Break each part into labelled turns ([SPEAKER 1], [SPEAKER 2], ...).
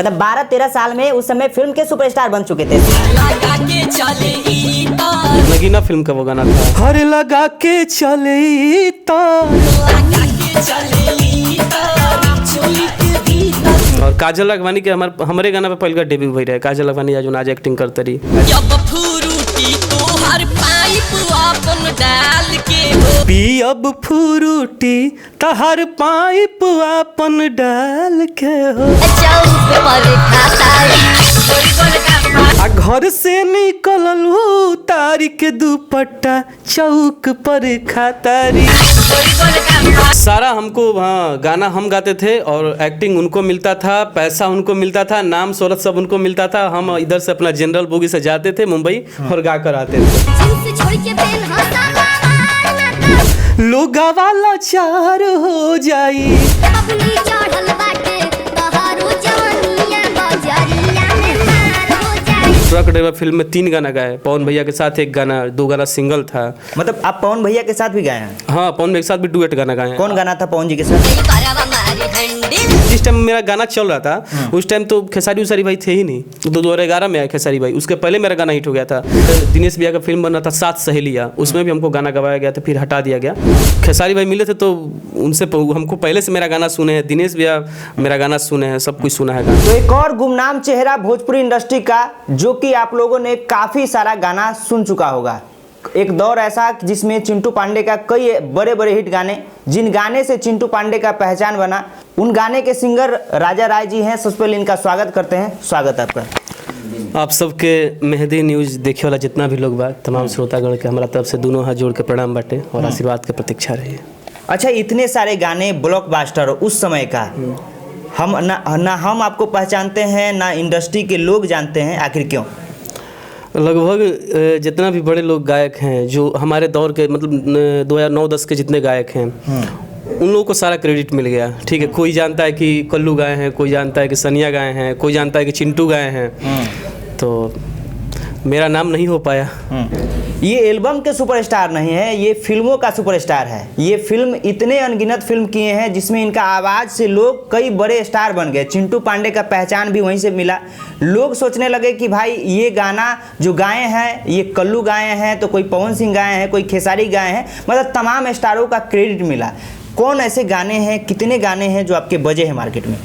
[SPEAKER 1] मतलब 12-13 साल में उस समय फिल्म के सुपरस्टार बन चुके थे।
[SPEAKER 2] नगीना फिल्म का वो गाना था, हर लगा के चले तार। और काजल अगवानी के हमारे गाना पे पहले का डेब्यू हुई रहे। काजल अगवानी आज एक्टिंग करते रही। पी अब फ्रूटी तहर पाइप अपन डाल के हो, आ घर से निकललू तारी के दुपट्टा चौक पर खातारी। सारा हमको गाना हम गाते थे और एक्टिंग उनको मिलता था, पैसा उनको मिलता था, नाम शोहरत सब उनको मिलता था। हम इधर से अपना जनरल बोगी से जाते थे मुंबई और गा कर आते थे। लोगा वाला चार हो जाई, ट्रक ड्राइवर फिल्म में 3 गाना गाए। पवन भैया के साथ 1 गाना, 2 गाना सिंगल था।
[SPEAKER 1] मतलब आप पवन भैया के साथ भी गाए हैं?
[SPEAKER 2] हाँ, पवन भैया के साथ भी डुएट गाना गाए हैं।
[SPEAKER 1] कौन गाना था पवन जी के साथ?
[SPEAKER 2] जिस टाइम मेरा गाना चल रहा था उस टाइम तो खेसारी उसारी भाई थे ही नहीं। 2011 में आया खेसारी भाई, उसके पहले मेरा गाना हिट हो गया था। दिनेश भैया का फिल्म बन रहा था 7 सहेलियाँ, उसमें भी हमको गाना गवाया गया था, फिर हटा दिया गया। खेसारी भाई मिले थे तो उनसे हमको पहले से मेरा गाना सुने हैं, दिनेश भैया मेरा गाना सुने हैं, सब कुछ सुना है गाना।
[SPEAKER 1] तो एक और गुमनाम चेहरा भोजपुरी इंडस्ट्री का, जो कि आप लोगों ने काफ़ी सारा गाना सुन चुका होगा। एक दौर ऐसा जिसमें चिंटू पांडे का कई बड़े बड़े हिट गाने, जिन गाने से चिंटू पांडे का पहचान बना, उन गाने के सिंगर राजा राय जी हैं। सबसे पहले इनका स्वागत करते हैं। स्वागत आपका।
[SPEAKER 2] आप सबके मेहदी न्यूज़ देखे वाला जितना भी लोग बा, तमाम श्रोतागण के हमारा तरफ से दोनों हाथ जोड़ के प्रणाम बाटे और आशीर्वाद की प्रतीक्षा रही है।
[SPEAKER 1] अच्छा, इतने सारे गाने ब्लॉकबस्टर उस समय का, हम ना हम आपको पहचानते हैं, ना इंडस्ट्री के लोग जानते हैं, आखिर क्यों?
[SPEAKER 2] लगभग जितना भी बड़े लोग गायक हैं जो हमारे दौर के, मतलब 2009-10 के जितने गायक हैं, उन लोगों को सारा क्रेडिट मिल गया। ठीक है, कोई जानता है कि कल्लू गाए हैं, कोई जानता है कि सनिया गाए हैं, कोई जानता है कि चिंटू गाए हैं, तो मेरा नाम नहीं हो पाया।
[SPEAKER 1] ये एल्बम के सुपरस्टार नहीं है, ये फिल्मों का सुपरस्टार है। ये फिल्म इतने अनगिनत फिल्म किए हैं जिसमें इनका आवाज़ से लोग कई बड़े स्टार बन गए। चिंटू पांडे का पहचान भी वहीं से मिला। लोग सोचने लगे कि भाई ये गाना जो गाए हैं ये कल्लू गाए हैं, तो कोई पवन सिंह गाए हैं, कोई खेसारी गाए हैं, मतलब तमाम स्टारों का क्रेडिट मिला। कौन ऐसे गाने हैं, कितने गाने हैं जो आपके बजे हैं मार्केट में?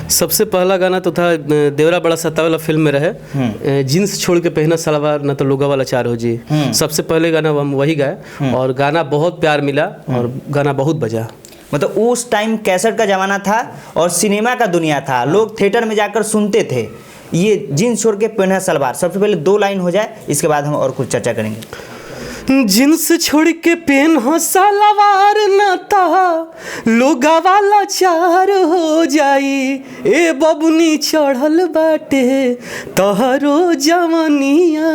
[SPEAKER 2] सबसे पहला गाना तो था देवरा बड़ा सतावेला फिल्म में रहे, जींस छोड़ के पहना सलवार ना तो लोगा वाला चार हो जी। सबसे पहले गाना हम वही गाए और गाना बहुत प्यार मिला और गाना बहुत बजा।
[SPEAKER 1] मतलब उस टाइम कैसेट का ज़माना था और सिनेमा का दुनिया था, लोग थिएटर में जाकर सुनते थे। ये जींस छोड़ के पहना सलवार, सबसे पहले 2 लाइन हो जाए, इसके बाद हम और कुछ चर्चा करेंगे।
[SPEAKER 2] जींस छोड़ के पेन हो सलवार न ता लोगा वाला चार हो जाई, ए बबुनी चढ़ल बाटे तोहरो जवनिया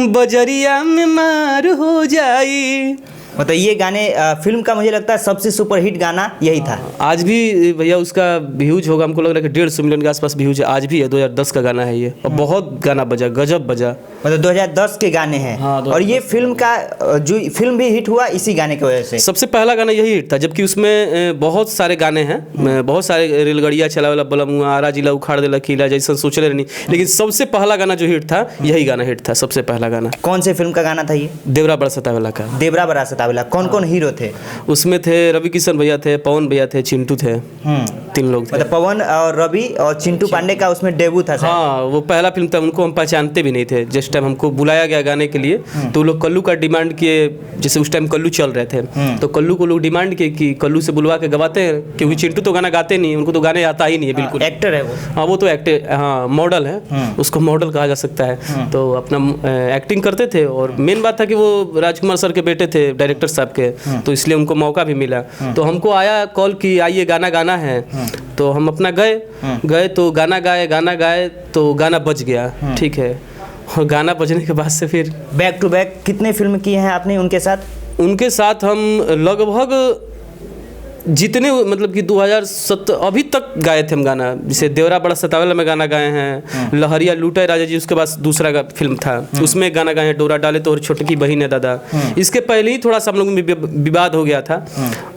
[SPEAKER 2] बजरिया में मार हो जाई।
[SPEAKER 1] मतलब ये गाने फिल्म का मुझे लगता है सबसे सुपर हिट गाना यही था।
[SPEAKER 2] आज भी भैया उसका व्यूज होगा, हमको लग रहा है कि 150 मिलियन के आसपास व्यूज है। आज भी है, 2010 का गाना है ये और बहुत गाना बजा, गजब बजा।
[SPEAKER 1] मतलब 2010 के गाने हैं।
[SPEAKER 2] हाँ,
[SPEAKER 1] और ये फिल्म का जो फिल्म भी हिट हुआ इसी गाने की वजह से।
[SPEAKER 2] सबसे पहला गाना यही हिट था, जबकि उसमें बहुत सारे गाने हैं, बहुत सारे रेलगाड़ियाँ चला वाला बलमुआ, आरा जिला उखाड़ देला किला जैसा सोच रहे नहीं, लेकिन सबसे पहला गाना जो हिट था यही गाना हिट था, सबसे पहला गाना।
[SPEAKER 1] कौन से फिल्म का गाना था ये?
[SPEAKER 2] देवरा बड़ा सतावेला का।
[SPEAKER 1] देवरा बड़ा सतावेला। कौन कौन हीरो थे
[SPEAKER 2] उसमें? थे रवि किशन भैया थे, पवन भैया थे, चिंटू थे, 3 लोग थे।
[SPEAKER 1] मतलब पवन और रवि और चिंटू पांडे का उसमें डेब्यू था।
[SPEAKER 2] हाँ, वो पहला फिल्म था, उनको हम पहचानते भी नहीं थे। जिस टाइम हमको बुलाया गया गाने के लिए तो लोग कल्लू का डिमांड किए, जैसे उस टाइम कल्लू चल रहे थे, तो कल्लू को लोग डिमांड किए कि कल्लू से बुलवा के गवाते हैं, क्योंकि चिंटू तो गाना गाते नहीं, उनको तो गाने आता ही नहीं है बिल्कुल।
[SPEAKER 1] एक्टर है वो।
[SPEAKER 2] हाँ, वो तो एक्टर, हाँ मॉडल है, उसको मॉडल कहा जा सकता है। तो अपना एक्टिंग करते थे और मेन बात था कि वो राजकुमार सर के बेटे थे, डायरेक्टर साहब के, तो इसलिए उनको मौका भी मिला। तो हमको आया कॉल कि आइए गाना गाना है, तो हम अपना गए तो गाना गाए तो गाना बज गया। ठीक है, और गाना बजने के बाद से फिर
[SPEAKER 1] बैक टू बैक कितने फिल्म किए हैं आपने उनके साथ?
[SPEAKER 2] उनके साथ हम लगभग जितने मतलब कि 2007 अभी तक गाए थे हम गाना, जैसे देवरा बड़ा सतावेला में गाना गाए हैं, लहरिया लूटा है राजा जी, उसके बाद दूसरा फिल्म था उसमें गाना गाए हैं, डोरा डाले तो और छोटकी बहन है दादा। इसके पहले ही थोड़ा सा हम लोग में विवाद हो गया था,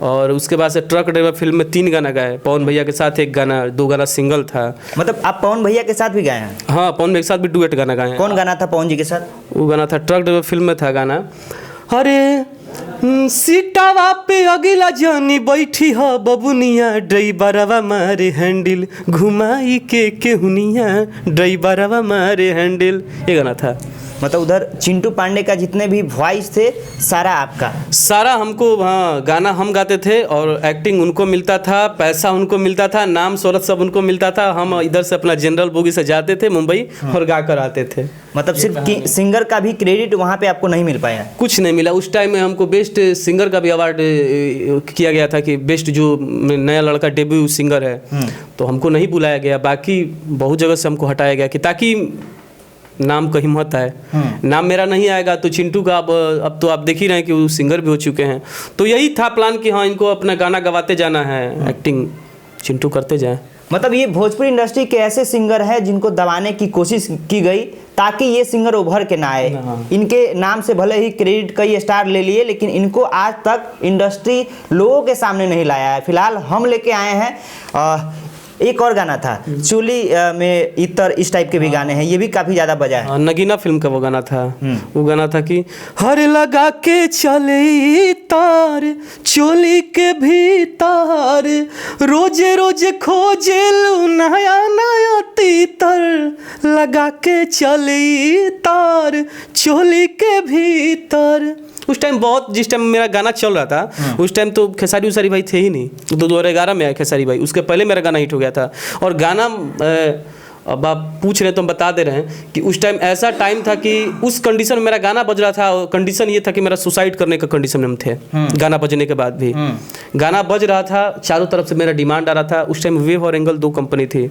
[SPEAKER 2] और उसके बाद से ट्रक ड्राइवर फिल्म में 3 गाना गाए, पवन भैया के साथ 1 गाना, 2 गाना सिंगल था।
[SPEAKER 1] मतलब आप पवन भैया के साथ भी गाए हैं?
[SPEAKER 2] हाँ, पवन भैया के साथ भी डुएट गाना गाए हैं।
[SPEAKER 1] कौन गाना था पवन जी के साथ?
[SPEAKER 2] वो गाना था ट्रक ड्राइवर फिल्म में था गाना, अरे सीटावा पे अगिला जानी बैठी ह बबुनिया, ड्राइवरवा मारे हैंडल घुमाई के केहुनिया, ड्राइवरवा मारे हैंडल, ये गाना था।
[SPEAKER 1] मतलब उधर चिंटू पांडे का जितने भी वॉइस थे सारा आपका?
[SPEAKER 2] सारा हमको, हाँ, गाना हम गाते थे और एक्टिंग उनको मिलता था, पैसा उनको मिलता था, नाम शोहरत सब उनको मिलता था। हम इधर से अपना जनरल बोगी से जाते थे मुंबई और गा कर आते थे।
[SPEAKER 1] मतलब सिर्फ सिंगर का भी क्रेडिट वहाँ पे आपको नहीं मिल पाया?
[SPEAKER 2] कुछ नहीं मिला। उस टाइम में हमको बेस्ट सिंगर का भी अवार्ड किया गया था कि बेस्ट जो नया लड़का डेब्यू सिंगर है, तो हमको नहीं बुलाया गया। बाकी बहुत जगह से हमको हटाया गया कि ताकि नाम कहीं मत आए। नाम मेरा नहीं आएगा तो चिंटू का अब तो आप देख ही रहे हैं कि वो सिंगर भी हो चुके हैं। तो यही था प्लान कि हाँ, इनको अपना गाना गवाते जाना है, एक्टिंग चिंटू करते जाए।
[SPEAKER 1] मतलब ये भोजपुरी इंडस्ट्री के ऐसे सिंगर हैं जिनको दबाने की कोशिश की गई ताकि ये सिंगर उभर के ना आए। इनके नाम से भले ही क्रेडिट कई स्टार ले लिए, लेकिन इनको आज तक इंडस्ट्री लोगों के सामने नहीं लाया है। फिलहाल हम लेके आए हैं एक और गाना था चोली में इतर, इस टाइप के भी गाने हैं, ये भी काफी ज्यादा बजा है।
[SPEAKER 2] नगीना फिल्म का वो गाना था। वो गाना था कि हर लगा के चले तार चोली के भीतर, रोजे रोजे खोजे नया नया तीतर, लगा के चले तार चोली के भीतर। उस टाइम बहुत, जिस टाइम मेरा गाना चल रहा था उस टाइम तो खेसारी उसारी भाई थे ही नहीं। 2011 में आया खेसारी भाई, उसके पहले मेरा गाना हिट हो गया था। और गाना अब आप पूछ रहे हैं तो हम बता दे रहे हैं कि उस टाइम ऐसा टाइम था कि उस कंडीशन में मेरा गाना बज रहा था, और कंडीशन ये था कि मेरा सुसाइड करने का कंडीशन में हम थे। गाना बजने के बाद भी गाना बज रहा था, चारों तरफ से मेरा डिमांड आ रहा था। उस टाइम वेव और एंगल 2 कंपनी थी।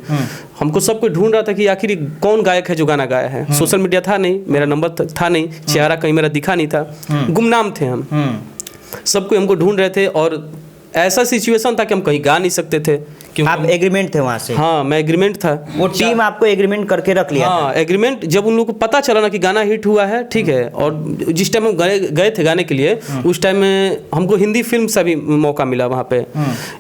[SPEAKER 2] हमको सब कोई ढूंढ रहा था कि आखिर कौन गायक है जो गाना गाया है। सोशल मीडिया था नहीं, मेरा नंबर था नहीं, चेहरा कहीं मेरा दिखा नहीं था, गुमनाम थे हम। सब कोई हमको ढूंढ रहे थे और ऐसा सिचुएशन था कि हम कहीं गा नहीं सकते थे।
[SPEAKER 1] आप एग्रीमेंट थे वहाँ से?
[SPEAKER 2] हाँ, मैं एग्रीमेंट था।
[SPEAKER 1] वो टीम आपको एग्रीमेंट करके रख लिया?
[SPEAKER 2] हाँ, एग्रीमेंट जब उन लोगों को पता चला ना कि गाना हिट हुआ है, ठीक है। और जिस टाइम हम गए थे गाने के लिए, उस टाइम में हमको हिंदी फिल्म से भी मौका मिला वहाँ पे।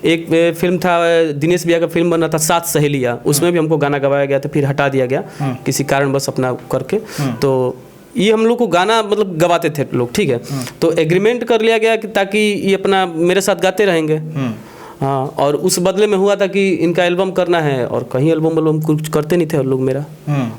[SPEAKER 2] एक फिल्म था दिनेश भैया का फिल्म बन रहा था सात सहेलियाँ, उसमें भी हमको गाना गवाया गया था, फिर हटा दिया गया किसी कारण बस अपना करके। तो ये हम लोग को गाना मतलब गवाते थे लोग, ठीक है। तो एग्रीमेंट कर लिया गया कि ताकि ये अपना मेरे साथ गाते रहेंगे। हाँ, और उस बदले में हुआ था कि इनका एल्बम करना है, और कहीं एल्बम कुछ करते नहीं थे लोग मेरा।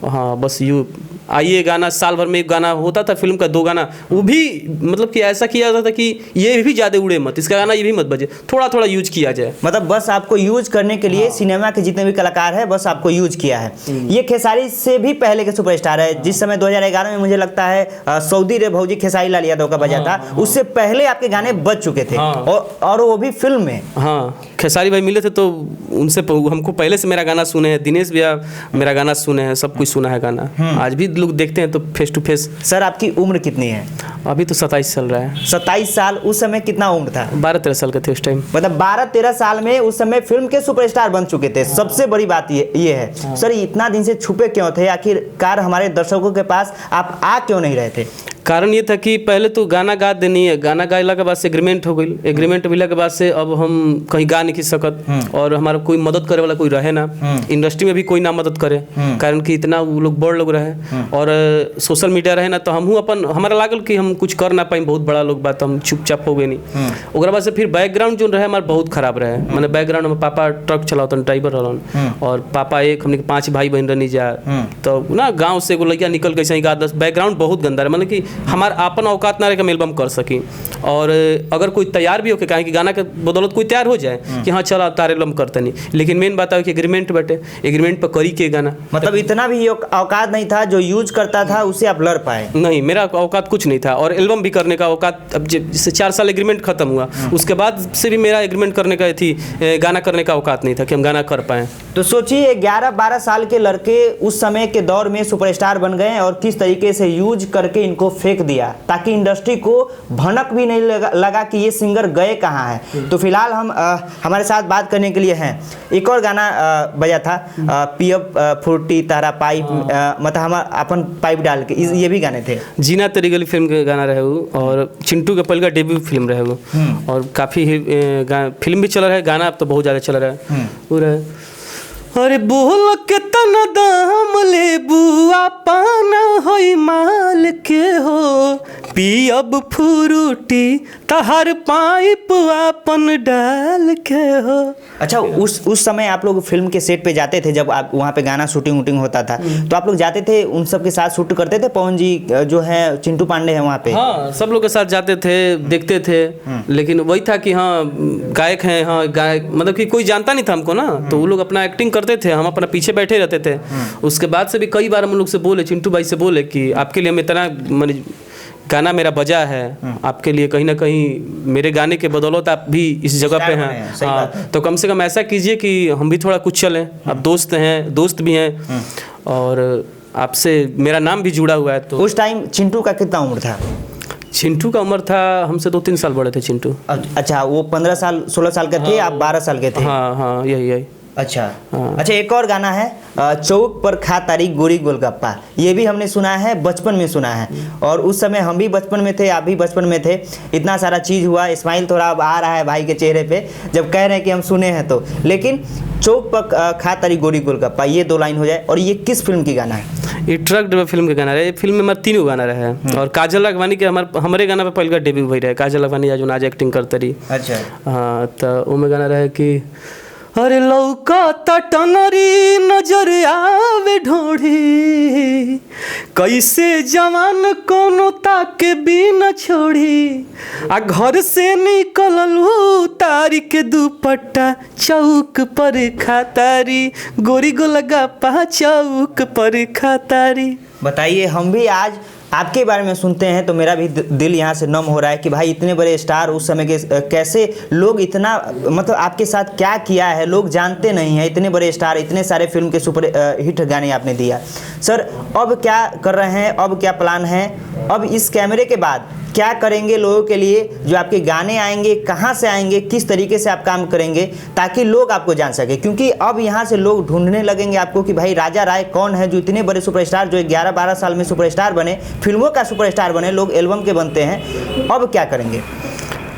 [SPEAKER 2] हाँ, बस यूँ आइए गाना, साल भर में एक गाना होता था फिल्म का, 2 गाना, वो भी मतलब कि ऐसा किया जाता था कि ये भी ज़्यादा उड़े मत, इसका गाना ये भी मत बजे, थोड़ा थोड़ा यूज किया जाए।
[SPEAKER 1] मतलब बस आपको यूज करने के लिए सिनेमा के जितने भी कलाकार हैं बस आपको यूज किया है। ये खेसारी से भी पहले के सुपरस्टार है। जिस समय 2011 में मुझे लगता है सऊदी रे भौजी खेसारी लाल यादव का बजा था, उससे पहले आपके गाने बज चुके थे, और वो भी फिल्म में।
[SPEAKER 2] हाँ, खेसारी भाई मिले थे तो उनसे हमको पहले से मेरा गाना सुने हैं, दिनेश भैया मेरा गाना सुने हैं, सब कुछ सुना है गाना। आज भी लोग देखते हैं तो फेस टू फेस।
[SPEAKER 1] सर आपकी उम्र कितनी है?
[SPEAKER 2] अभी तो 27 चल रहा है।
[SPEAKER 1] 27 साल। उस समय कितना उम्र था?
[SPEAKER 2] 12-13 साल के थे उस टाइम।
[SPEAKER 1] मतलब 12-13 साल में उस समय फिल्म के सुपरस्टार बन चुके थे। सबसे बड़ी बात ये है। सर इतना दिन से छुपे क्यों थे? आखिरकार हमारे दर्शकों के पास आप आ क्यों नहीं रहे थे?
[SPEAKER 2] कारण ये था कि पहले तो गाना गा देनी है, गाना गाइला के बाद से एग्रीमेंट हो गई। एग्रीमेंट मिला के बाद से अब हम कहीं गा नहीं सकत, और हमारा कोई मदद करे वाला कोई रहे ना, इंडस्ट्री में भी कोई ना मदद करे, कारण कि इतना वो लोग बड़ लोग रहे, और सोशल मीडिया रहे ना, तो हमहू अपन हमारा लागल कि हम कुछ कर ना पाई, बहुत बड़ा लोग बात, हम चुपचाप हो गए नहीं। ओकरा बाद से फिर बैकग्राउंड जो रहे हमारा बहुत खराब रहे। मैंने बैकग्राउंड में पापा ट्रक चलाता ड्राइवर रहन, और पापा एक हमने 5 भाई बहन रहनी जा, तो ना गाँव से एगो लड़किया निकल के गा 10। बैकग्राउंड बहुत गंदा है, मतलब कि हमारा अपन औकात ना रहे कि एल्बम कर सकी। और अगर कोई तैयार भी होके कहे कि गाना के बदौलत कोई तैयार हो जाए कि हाँ चला तारे एल्बम करते नहीं, लेकिन मेन बात है कि एग्रीमेंट बैठे, एग्रीमेंट पर करी के गाना।
[SPEAKER 1] मतलब इतना भी औकात नहीं था, जो यूज करता था उससे आप लड़ पाए?
[SPEAKER 2] नहीं, मेरा औकात कुछ नहीं था, और एल्बम भी करने का औकात, अब जिससे 4 साल एग्रीमेंट खत्म हुआ उसके बाद से भी मेरा एग्रीमेंट करने का थी, गाना करने का औकात नहीं था कि हम गाना कर पाए।
[SPEAKER 1] तो सोचिए 11-12 साल के लड़के उस समय के दौर में सुपरस्टार बन गए, और किस तरीके से यूज करके इनको फेंक दिया ताकि इंडस्ट्री को भनक भी नहीं लगा कि ये सिंगर गए कहाँ हैं। तो फिलहाल हम हमारे साथ बात करने के लिए हैं। एक और गाना बजा था पीएफ फुर्ती तारा पाइप, मतलब हम अपन पाइप डाल के, ये भी गाने थे।
[SPEAKER 2] जीना तेरी गली फिल्म के गाना रहे वो, और चिंटू के पहले का डेब्यू फिल्म रहे वो, और काफ़ी फिल्म भी चल रहा है, गाना अब तो बहुत ज़्यादा चल रहा है वो रहे। अरे बोल के तना दाम ले बुआ पाना होई माल के हो, पियब फ्रूटी तहर पाइप अपन डाल के हो।
[SPEAKER 1] अच्छा, उस समय आप लोग फिल्म के सेट पे जाते थे, जब आप वहाँ पे गाना शूटिंग वूटिंग होता था, तो आप लोग जाते थे उन सब के साथ शूट करते थे? पवन जी जो है, चिंटू पांडे हैं वहाँ पे?
[SPEAKER 2] हाँ, सब लोग के साथ जाते थे, देखते थे, लेकिन वही था कि हाँ गायक हैं, हाँ गायक, मतलब कि कोई जानता नहीं था हमको ना, तो वो लोग अपना एक्टिंग करते थे, हम अपना पीछे बैठे रहते थे। उसके बाद से भी कई बार हम लोग से बोले, चिंटू भाई से बोले कि आपके लिए हम इतना गाना मेरा बजा है, आपके लिए कहीं ना कहीं मेरे गाने के बदौलत आप भी इस जगह पे हैं, हाँ, तो कम से कम ऐसा कीजिए कि हम भी थोड़ा कुछ चलें। आप दोस्त हैं, दोस्त भी हैं, और आपसे मेरा नाम भी जुड़ा हुआ है। तो
[SPEAKER 1] उस टाइम चिंटू का कितना उम्र था?
[SPEAKER 2] चिंटू का उम्र था हमसे 2-3 साल बड़े थे चिंटू।
[SPEAKER 1] अच्छा, वो 15 साल 16 साल के थे, आप 12 साल के थे?
[SPEAKER 2] हाँ हाँ, यही।
[SPEAKER 1] अच्छा अच्छा, एक और गाना है चौक पर खा तारी गोरी गोलगप्पा, ये भी हमने सुना है, बचपन में सुना है, और उस समय हम भी बचपन में थे, आप भी बचपन में थे। इतना सारा चीज़ हुआ, स्माइल थोड़ा अब आ रहा है भाई के चेहरे पे जब कह रहे हैं कि हम सुने हैं तो। लेकिन चौक पर खा तारी गोरी गोलगप्पा, ये 2 लाइन हो जाए। और ये किस फिल्म की गाना है?
[SPEAKER 2] ये ट्रक ड्राइवर फिल्म का गाना है। ये फिल्म में हमारे 3 गाना रहे हैं, और काजल अगवानी के हमारे गाना पे पहले का डेब्यू हुई रहे। काजल अगवानी आज एक्टिंग करते रही।
[SPEAKER 1] अच्छा,
[SPEAKER 2] हाँ, तो वो में गाना रहे कि अरे लौका टनरी नजर आवे ढोढ़ी, कैसे जवान कोनो ताके भी न छोड़ी, आ घर से निकललू तारी के दुपट्टा चौक पर खातारी, गोरी गोलगप्पा चौक पर खातारी।
[SPEAKER 1] बताइए, हम भी आज आपके बारे में सुनते हैं तो मेरा भी दिल यहाँ से नम हो रहा है कि भाई इतने बड़े स्टार उस समय के कैसे लोग इतना, मतलब आपके साथ क्या किया है लोग जानते नहीं हैं। इतने बड़े स्टार, इतने सारे फिल्म के सुपर हिट गाने आपने दिया। सर, अब क्या कर रहे हैं, अब क्या प्लान है, अब इस कैमरे के बाद क्या करेंगे लोगों के लिए? जो आपके गाने आएंगे, कहाँ से आएंगे, किस तरीके से आप काम करेंगे ताकि लोग आपको जान सके? क्योंकि अब यहाँ से लोग ढूंढने लगेंगे आपको कि भाई राजा राय कौन है, जो इतने बड़े सुपरस्टार, जो 11-12 साल में सुपरस्टार बने, फिल्मों का सुपरस्टार बने, लोग एल्बम के बनते हैं। अब क्या करेंगे?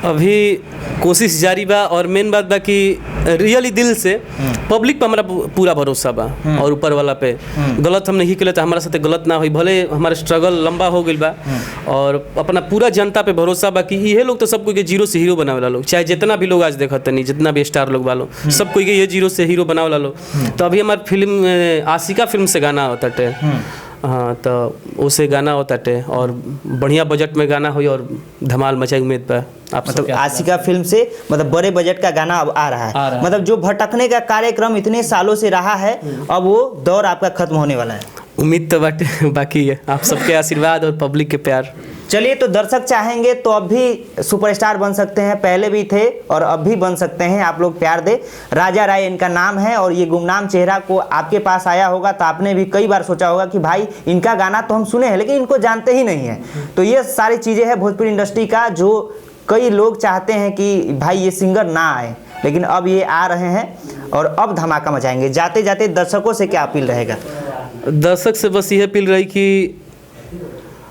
[SPEAKER 2] अभी कोशिश जारी बा, और मेन बात बा कि रियली दिल से पब्लिक पर हमारा पूरा भरोसा बा, और ऊपर वाला पे गलत हम नहीं किए तो हमारा साथ गलत ना हुई। भले हमारा स्ट्रगल लंबा हो गई बा, और अपना पूरा जनता पे भरोसा बा कि ये लोग तो सब कोई के जीरो से हीरो बनावे ला लोग, चाहे जितना भी लोग आज देखते नहीं, जितना भी स्टार लोग वालों, सब कोई के ये जीरो से हीरो बनावे ला लोग। तो अभी हमारी फिल्म आशिका फिल्म से गाना होता है, हाँ, तो उसे गाना होता है, और बढ़िया बजट में गाना हुई और धमाल मचाई। उम्मीद पर आप
[SPEAKER 1] मतलब आशिका फिल्म से मतलब बड़े बजट का गाना अब आ रहा है। मतलब जो भटकने का कार्यक्रम इतने सालों से रहा है, अब वो दौर आपका खत्म होने वाला है।
[SPEAKER 2] उम्मीद तो बाकी है, आप सबके आशीर्वाद और पब्लिक के प्यार।
[SPEAKER 1] चलिए, तो दर्शक चाहेंगे तो अब भी सुपरस्टार बन सकते हैं, पहले भी थे और अब भी बन सकते हैं। आप लोग प्यार दे। राजा राय इनका नाम है, और ये गुमनाम चेहरा को आपके पास आया होगा तो आपने भी कई बार सोचा होगा कि भाई इनका गाना तो हम सुने हैं लेकिन इनको जानते ही नहीं है। तो ये सारी चीज़ें हैं भोजपुरी इंडस्ट्री का, जो कई लोग चाहते हैं कि भाई ये सिंगर ना आए, लेकिन अब ये आ रहे हैं और अब धमाका मचाएंगे। जाते जाते दर्शकों से क्या अपील रहेगा?
[SPEAKER 2] दर्शक से बस यह अपील रही कि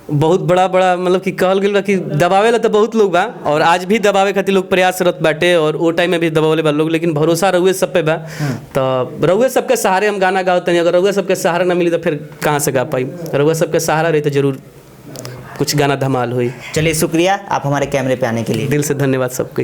[SPEAKER 2] बहुत बड़ा मतलब कि कहल गया कि दबावे ला तो बहुत लोग बा, और आज भी दबावे खातिर लोग प्रयासरत बाटे, और वो टाइम में भी दबावले बा लोग, लेकिन भरोसा रहुए सब पे बा। तो रहुए सबके सहारे हम गाना गाते हैं। अगर रहुए सबके सहारा ना मिली तो फिर कहाँ से गा पाई? रहुए सबके सहारा रही तो जरूर कुछ गाना धमाल हुई।
[SPEAKER 1] चलिए, शुक्रिया आप हमारे कैमरे पे आने के लिए।
[SPEAKER 2] दिल से धन्यवाद सबको।